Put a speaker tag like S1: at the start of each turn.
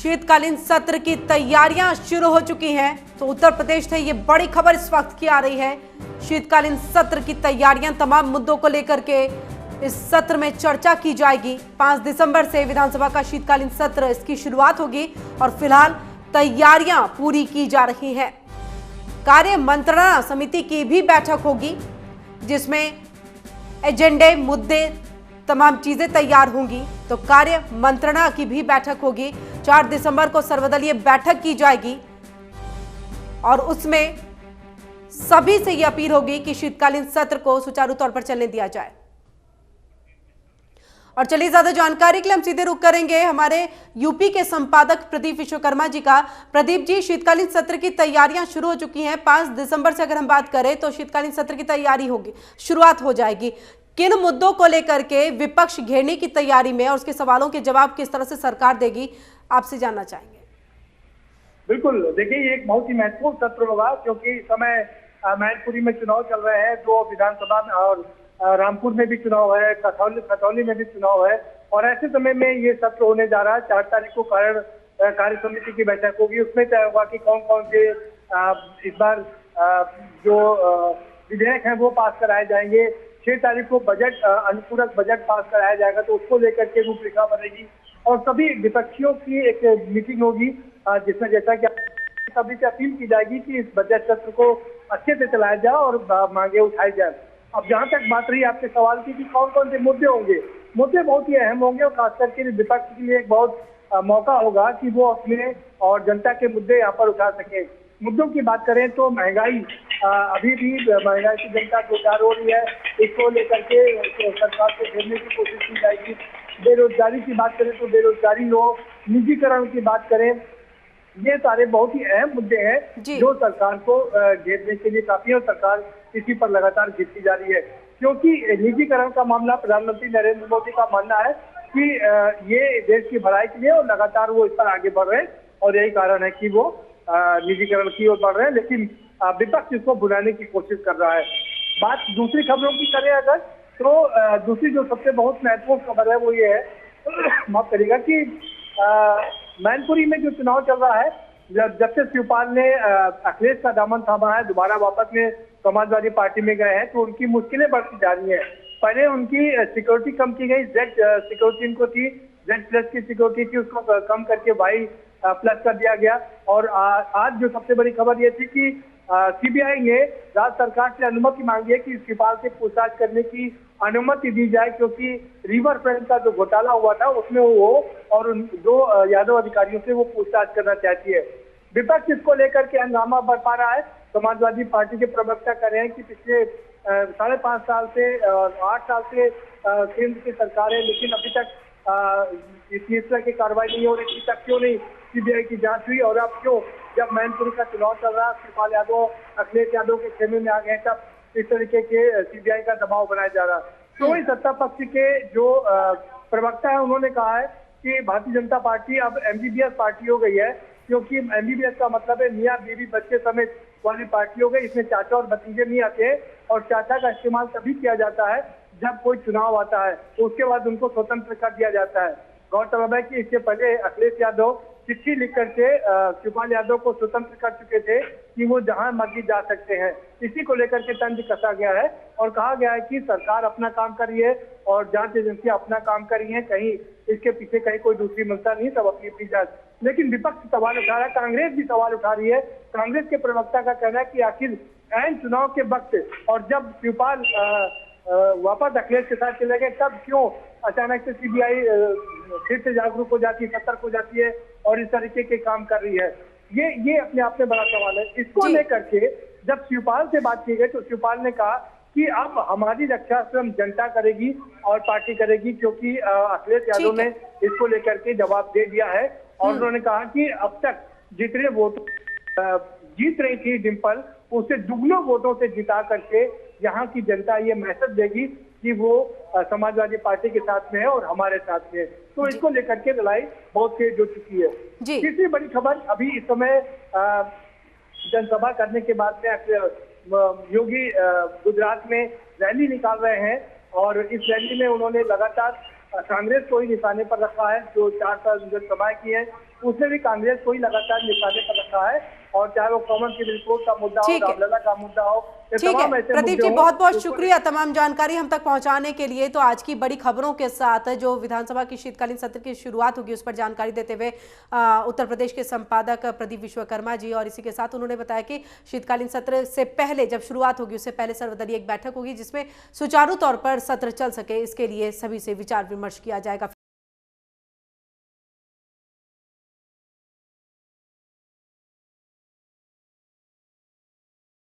S1: शीतकालीन सत्र की तैयारियां शुरू हो चुकी हैं। तो उत्तर प्रदेश से ये बड़ी खबर इस वक्त की आ रही है। शीतकालीन सत्र की तैयारियां, तमाम मुद्दों को लेकर के इस सत्र में चर्चा की जाएगी। 5 दिसंबर से विधानसभा का शीतकालीन सत्र इसकी शुरुआत होगी और फिलहाल तैयारियां पूरी की जा रही हैं। कार्य मंत्रणा समिति की भी बैठक होगी जिसमें एजेंडे, मुद्दे, तमाम चीजें तैयार होंगी। तो कार्य मंत्रणा की भी बैठक होगी। 4 दिसंबर को सर्वदलीय बैठक की जाएगी और उसमें सभी से यह अपील होगी कि शीतकालीन सत्र को सुचारू तौर पर चलने दिया जाए। और चलिए ज्यादा जानकारी के लिए हम सीधे रुख करेंगे हमारे यूपी के संपादक प्रदीप विश्वकर्मा जी का। प्रदीप जी, शीतकालीन सत्र की तैयारियां शुरू हो चुकी हैं। 5 दिसंबर से अगर हम बात करें तो शीतकालीन सत्र की तैयारी होगी, शुरुआत हो जाएगी। किन मुद्दों को लेकर के विपक्ष घेरने की तैयारी में और उसके सवालों के जवाब किस तरह से सरकार देगी, आपसे जानना चाहेंगे।
S2: बिल्कुल, देखिए ये एक बहुत ही महत्वपूर्ण सत्र होगा क्योंकि इस समय मैनपुरी में चुनाव चल रहे हैं, 2 विधानसभा में और रामपुर में भी चुनाव है, खतौली में भी चुनाव है। और ऐसे समय में ये सत्र होने जा रहा है। 4 तारीख को कार्य समिति की बैठक होगी। उसमें तय होगा कि कौन कौन से इस बार जो विधेयक है वो पास कराए जाएंगे। 6 तारीख को बजट, अनुपूरक बजट पास कराया जाएगा, तो उसको लेकर के रूपरेखा बनेगी और सभी विपक्षियों की एक मीटिंग होगी जिसमें जैसा कि सभी से अपील की जाएगी कि इस बजट सत्र को अच्छे से चलाया जाए और मांगे उठाई जाए। अब जहां तक बात रही आपके सवाल की कि कौन कौन से मुद्दे होंगे, मुद्दे बहुत ही अहम होंगे और खासकर के विपक्ष के लिए एक बहुत मौका होगा कि वो अपने और जनता के मुद्दे यहाँ पर उठा सके। मुद्दों की बात करें तो महंगाई, अभी भी महंगाई की जनता दो चार हो रही है, इसको लेकर के सरकार को घेरने की कोशिश की जाएगी। बेरोजगारी की बात करें तो बेरोजगारी हो, निजीकरण की बात करें, ये सारे बहुत ही अहम मुद्दे हैं जो सरकार को घेरने के लिए काफी है और सरकार इसी पर लगातार घेरती जा रही है। क्योंकि निजीकरण का मामला, प्रधानमंत्री नरेंद्र मोदी का मानना है कि ये देश की भलाई के लिए और लगातार वो इस पर आगे बढ़ रहे हैं और यही कारण है कि वो निजीकरण की ओर बढ़ रहे हैं। लेकिन विपक्ष इसको भुलाने की कोशिश कर रहा है। बात दूसरी खबरों की करें अगर, तो दूसरी जो सबसे बहुत महत्वपूर्ण खबर है वो ये है, माफ करिएगा, कि मैनपुरी में जो चुनाव चल रहा है, जब से शिवपाल ने अखिलेश का दामन थामा है, दोबारा वापस में समाजवादी पार्टी में गए हैं, तो उनकी मुश्किलें बढ़ती जा रही हैं। पहले उनकी सिक्योरिटी कम की गई, जेड सिक्योरिटी इनको थी, जेड प्लस की सिक्योरिटी थी, उसको कम करके वाई प्लस कर दिया गया। और आज जो सबसे बड़ी खबर ये थी कि सीबीआई ने राज्य सरकार से अनुमति मांगी है कि शिवपाल से पूछताछ करने की अनुमति दी जाए, क्योंकि रिवर फ्रंट का जो घोटाला हुआ था उसमें वो और उन 2 यादव अधिकारियों से वो पूछताछ करना चाहती है। विपक्ष इसको लेकर के हंगामा बरपा रहा है। समाजवादी पार्टी के प्रवक्ता कह रहे हैं कि पिछले 5.5 साल से 8 साल से केंद्र की सरकार है, लेकिन अभी तक इस तरह की कार्रवाई नहीं हो रही। तक क्यों नहीं सीबीआई की जांच हुई और अब क्यों, जब मैनपुरी का चुनाव चल रहा है, शिवपाल यादव अखिलेश यादव के खेमे में आ गए, तब इस तरीके के सीबीआई का दबाव बनाया जा रहा है। तो इस सत्ता पक्ष के जो प्रवक्ता है उन्होंने कहा है कि भारतीय जनता पार्टी अब एमबीबीएस पार्टी हो गई है, क्योंकि एमबीबीएस का मतलब है मियां बीवी बच्चे समेत वाली पार्टी हो गई। इसमें चाचा और भतीजे नहीं आते और चाचा का इस्तेमाल तभी किया जाता है जब कोई चुनाव आता है, तो उसके बाद उनको स्वतंत्र कर दिया जाता है। गौरतलब है कि इससे पहले अखिलेश यादव चिट्ठी लिख करके शिवपाल यादव को स्वतंत्र कर चुके थे कि वो जहां मर्जी जा सकते हैं। इसी को लेकर के तंज कसा गया है और कहा गया है कि सरकार अपना काम कर रही है और जांच एजेंसियां अपना काम कर रही है, कहीं इसके पीछे कहीं कोई दूसरी मंशा नहीं, सब अपनी अपनी जांच। लेकिन विपक्ष सवाल उठा रहा है, कांग्रेस भी सवाल उठा रही है। कांग्रेस के प्रवक्ता का कहना है कि आखिर ऐन चुनाव के वक्त और जब शिवपाल वापस अखिलेश के साथ चले गए, तब क्यों अचानक से सीबीआई फिर से जागरूक हो जाती है, सतर्क हो जाती है और इस तरीके के काम कर रही है। ये अपने आप में बड़ा सवाल है। इसको लेकर के जब शिवपाल से बात की गई तो शिवपाल ने कहा कि अब हमारी रक्षा स्वयं जनता करेगी और पार्टी करेगी, क्योंकि अखिलेश यादव ने इसको लेकर के जवाब दे दिया है। और उन्होंने कहा कि अब तक जितने वोट जीत रही थी डिम्पल, उससे दुगनों वोटों से जिता करके यहाँ की जनता ये मैसेज देगी कि वो समाजवादी पार्टी के साथ में है और हमारे साथ में है। तो इसको लेकर के लड़ाई बहुत तेज हो चुकी है। तीसरी बड़ी खबर, अभी इस समय जनसभा करने के बाद में योगी गुजरात में रैली निकाल रहे हैं और इस रैली में उन्होंने लगातार कांग्रेस को ही निशाने पर रखा है, जो 4 साल जनसभाएं की है। उसमें भी कांग्रेस को ही लगातार निशाने पर रखा है। और चाहे वो कॉमन सिविल कोड का मुद्दा हो,
S1: ठीक है।
S2: रामलला का मुद्दा हो, ये
S1: ठीक है
S2: तमाम ऐसे
S1: प्रदीप
S2: मुद्दे
S1: जी,
S2: हों,
S1: बहुत बहुत
S2: उस पर
S1: शुक्रिया तमाम जानकारी हम तक पहुंचाने के लिए। तो आज की बड़ी खबरों के साथ जो विधानसभा की शीतकालीन सत्र की शुरुआत होगी उस पर जानकारी देते हुए उत्तर प्रदेश के संपादक प्रदीप विश्वकर्मा जी, और इसी के साथ उन्होंने बताया कि शीतकालीन सत्र से पहले जब शुरुआत होगी उससे पहले सर्वदलीय एक बैठक होगी जिसमें सुचारू तौर पर सत्र चल सके, इसके लिए सभी से विचार विमर्श किया जाएगा।